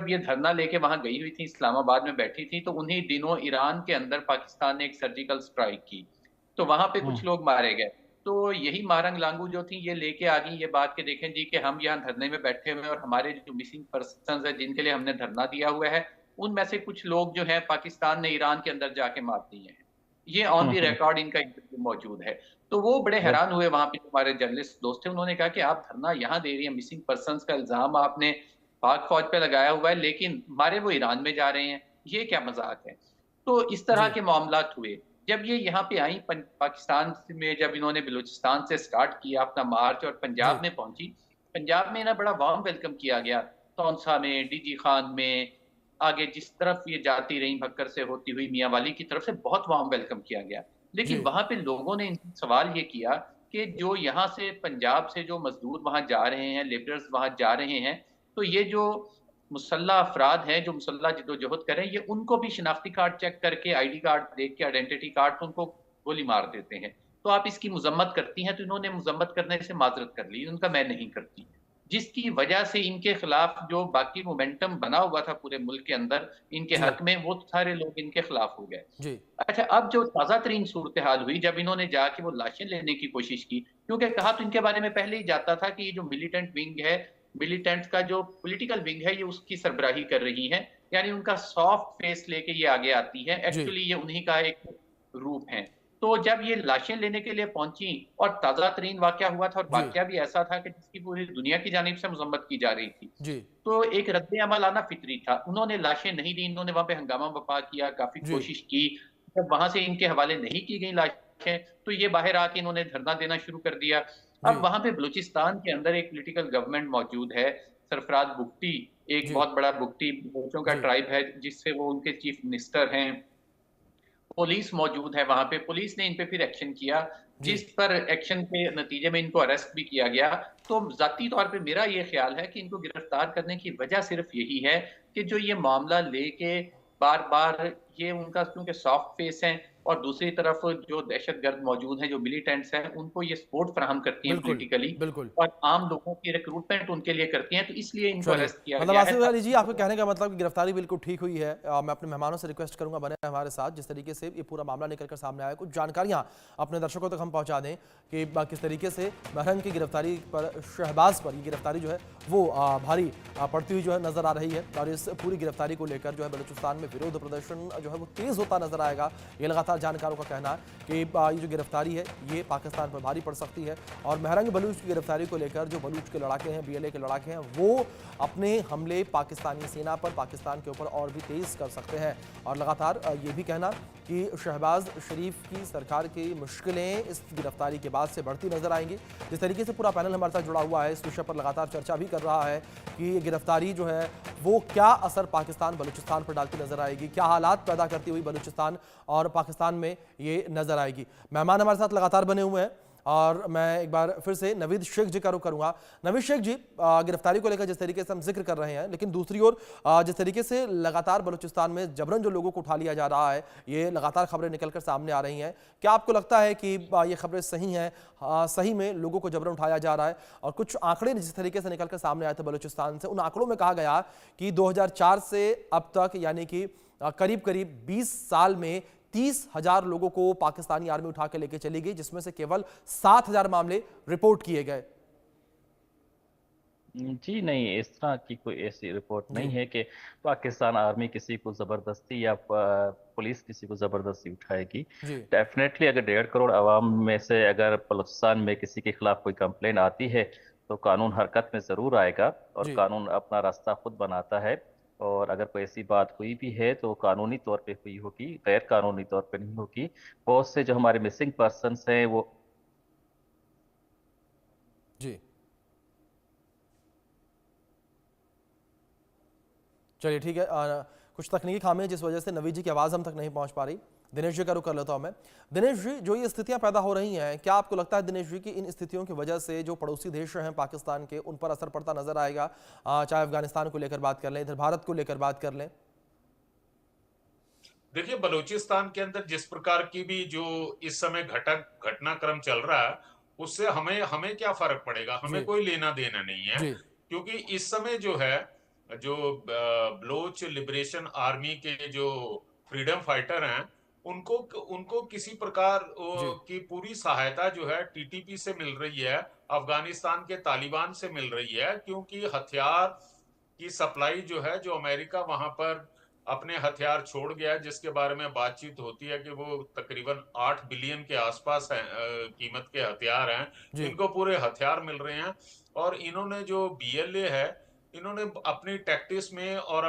ये धरना लेके वहां गई हुई थी, इस्लामाबाद में बैठी थी, तो उन्हीं दिनों ईरान के अंदर पाकिस्तान ने एक सर्जिकल स्ट्राइक की, तो वहां पे कुछ हम्म। लोग मारे गए। तो यही मारंग लांगू जो थी, ये लेके आ गई ये बात के, देखें जी कि हम यहाँ धरने में बैठे हुए हैं और हमारे जो मिसिंग पर्सन है जिनके लिए हमने धरना दिया हुआ है, उनमें से कुछ लोग जो है पाकिस्तान ने ईरान के अंदर जाके मार दिए हैं। ये ऑन दी हम्म। रिकॉर्ड इनका इंटरव्यू मौजूद है। तो वो बड़े बिल्कुल। हैरान हुए, वहां पे हमारे जर्नलिस्ट दोस्त थे, उन्होंने कहा कि आप धरना यहाँ दे रही हैं, मिसिंग पर्सन का इल्जाम आपने पाक फौज पे लगाया हुआ है, लेकिन मारे वो ईरान में जा रहे हैं, ये क्या मजाक है। तो इस तरह जी। के मामलात हुए। जब ये यहाँ पे आई पाकिस्तान में, जब इन्होंने बलूचिस्तान से स्टार्ट किया अपना मार्च और जी। पंजाब में पहुंची, पंजाब में ना बड़ा वार्म वेलकम किया गया, तौनसा में, डीजी खान में, आगे जिस तरफ ये जाती रही भक्कर से होती हुई मियाँ वाली की तरफ से बहुत वार्म वेलकम किया गया। लेकिन जी। वहां पे लोगों ने इनसे सवाल ये किया कि जो यहाँ से पंजाब से जो मजदूर वहां जा रहे हैं, लेबरर्स वहां जा रहे हैं, तो ये जो मुसल्ला अफराद हैं जो मुसल्ला जिद्दोजहद करें, ये उनको भी शिनाख्ती कार्ड चेक करके, आईडी कार्ड देख के, आइडेंटिटी कार्ड, तो उनको गोली मार देते हैं। तो आप इसकी मजम्मत करती हैं? तो इन्होंने मजम्मत करने से माजरत कर ली, उनका मैं नहीं करती, जिसकी वजह से इनके खिलाफ जो बाकी मोमेंटम बना हुआ था पूरे मुल्क के अंदर इनके जी। हक में, वो सारे लोग इनके खिलाफ हो गए। जी। अच्छा, अब जो ताज़ा तरीन सूरत हाल हुई, जब इन्होंने जाके वो लाशें लेने की कोशिश की, क्योंकि कहा तो इनके बारे में पहले ही जाता था कि ये जो मिलिटेंट विंग है, मिलिटेंट्स का जो पॉलिटिकल विंग है, ये उसकी सरबराही कर रही है, यानी उनका सॉफ्ट फेस लेके ये आगे आती है, जी। एक्चुअली ये उन्हीं का एक रूप है। तो जब ये लाशें लेने के लिए पहुंची, और ताज़ा तरीन वाकया हुआ था, और जी। वाकया भी ऐसा था कि जिसकी पूरी दुनिया की जानिब से मजम्मत की जा रही थी, जी। तो एक रद्द अमल आना फितरी था। उन्होंने लाशें नहीं दी, इन्होंने वहां पे हंगामा बपा किया, काफी जी। कोशिश की। जब वहां से इनके हवाले नहीं की गई लाशें, तो ये बाहर आके इन्होंने धरना देना शुरू कर दिया। जी। अब वहां पे बलूचिस्तान के अंदर एक पॉलिटिकल गवर्नमेंट मौजूद है, सरफराज बुगटी, एक जी। बहुत बड़ा बुगटी बलोचों का जी। ट्राइब है, जिससे वो उनके चीफ मिनिस्टर हैं। पुलिस मौजूद है वहां पे, पुलिस ने इन पे फिर एक्शन किया, जी। जिस पर एक्शन के नतीजे में इनको अरेस्ट भी किया गया। तो जाती तौर पे मेरा ये ख्याल है कि इनको गिरफ्तार करने की वजह सिर्फ यही है कि जो ये मामला लेके बार बार, ये उनका क्योंकि सॉफ्ट फेस है, और दूसरी तरफ जो दहशतगर्द मौजूद हैं, जो मिलिटेंट्स हैं, उनको ये सपोर्ट फराहम करती हैं बिल्कुल। पॉलिटिकली, बिल्कुल। और आम लोगों की रिक्रूटमेंट उनके लिए करती हैं, तो इसलिए इनको चलिए, अरेस्ट किया मतलब गया है आसिफ अली जी, आपके ताकि। कहने का मतलब कि गिरफ्तारी बिल्कुल ठीक हुई है। मैं अपने मेहमानों से रिक्वेस्ट करूंगा बने रहें हमारे साथ, जिस तरीके से ये पूरा मामला निकल कर सामने आया, कुछ जानकारियां अपने दर्शकों तक हम पहुंचा दें कि किस तरीके से महरंग की गिरफ्तारी पर, शहबाज पर ये गिरफ्तारी जो है वो भारी पड़ती हुई जो है नजर आ रही है। और इस पूरी गिरफ्तारी को लेकर जो है बलूचिस्तान में विरोध प्रदर्शन जो है वो तेज होता नजर आएगा। ये लगातार जानकारों का कहना है कि ये जो गिरफ्तारी है ये पाकिस्तान पर भारी पड़ सकती है। और महरंग बलूच की गिरफ्तारी को लेकर जो बलूच के लड़ाके हैं, BLA के लड़ाके हैं, वो अपने हमले पाकिस्तानी सेना पर, पाकिस्तान के ऊपर और भी तेज कर सकते हैं। और लगातार ये भी कहना कि शहबाज शरीफ की सरकार की मुश्किलें इस गिरफ्तारी के बाद से बढ़ती नजर आएंगी। जिस तरीके से पूरा पैनल हमारे साथ जुड़ा हुआ है, इस विषय पर लगातार चर्चा भी कर रहा है कि ये गिरफ्तारी जो है वो क्या असर पाकिस्तान बलूचिस्तान पर डालती नजर आएगी, क्या हालात पैदा करती हुई बलूचिस्तान और पाकिस्तान में ये नजर आएगी। मेहमान हमारे साथ लगातार बने हुए हैं, और मैं एक बार फिर से नवीद शेख जी का रुख करूंगा। नवीद शेख जी, गिरफ्तारी को लेकर जिस तरीके से हम जिक्र कर रहे हैं, लेकिन दूसरी ओर जिस तरीके से लगातार बलूचिस्तान में जबरन जो लोगों को उठा लिया जा रहा है, ये लगातार खबरें निकलकर सामने आ रही हैं, क्या आपको लगता है कि ये खबरें सही हैं? सही में लोगों को जबरन उठाया जा रहा है? और कुछ आंकड़े जिस तरीके से निकलकर सामने आए थे बलूचिस्तान से, उन आंकड़ों में कहा गया कि 2004 से अब तक, यानी कि करीब करीब 20 साल में 30,000 लोगों को पाकिस्तानी आर्मी उठा के लेके चली गई, जिसमें से केवल 7,000 मामले रिपोर्ट किए गए। जी नहीं, इस तरह की कोई ऐसी रिपोर्ट नहीं जी। है कि पाकिस्तान आर्मी किसी को ज़बरदस्ती या पुलिस किसी को ज़बरदस्ती उठाएगी। जी। डेफिनेटली अगर 1.5 करोड़ आवाम में से अगर बलूचिस्तान में किसी के खिलाफ कोई कंप्लेन आती है तो कानून हरकत में ज़रूर आएगा, और जी। कानून अपना रास्ता खुद बनाता है। और अगर कोई ऐसी बात हुई भी है तो कानूनी तौर पे हुई होगी, गैर कानूनी तौर पे नहीं होगी। बहुत से जो हमारे मिसिंग पर्सनस हैं वो। जी। चलिए ठीक है, कुछ तकनीकी खामी है जिस वजह से नवीद जी की आवाज़ हम तक नहीं पहुंच पा रही। दिनेश जी का रुख कर लेता हूं मैं। दिनेश जी, जो ये स्थितियां पैदा हो रही हैं, क्या आपको लगता है दिनेश जी कि इन स्थितियों की वजह से जो पड़ोसी देश हैं पाकिस्तान के, उन पर असर पड़ता नजर आएगा? चाहे अफगानिस्तान को लेकर बात कर लें, इधर भारत को लेकर बात कर लें। देखिए, बलूचिस्तान के अंदर जिस प्रकार की भी जो इस समय घटनाक्रम चल रहा है, उससे हमें हमें क्या फर्क पड़ेगा? हमें जी। कोई लेना देना नहीं है, जी। क्योंकि इस समय जो है जो बलोच लिबरेशन आर्मी के जो फ्रीडम फाइटर हैं, उनको उनको किसी प्रकार जी। की पूरी सहायता जो है टीटीपी से मिल रही है, अफगानिस्तान के तालिबान से मिल रही है, क्योंकि हथियार की सप्लाई जो है, जो अमेरिका वहां पर अपने हथियार छोड़ गया है, जिसके बारे में बातचीत होती है कि वो तकरीबन 8 बिलियन के आसपास है कीमत के हथियार हैं, जी। इनको पूरे हथियार मिल रहे हैं। और इन्होंने जो बीएलए है, इन्होंने अपनी टैक्टिस में और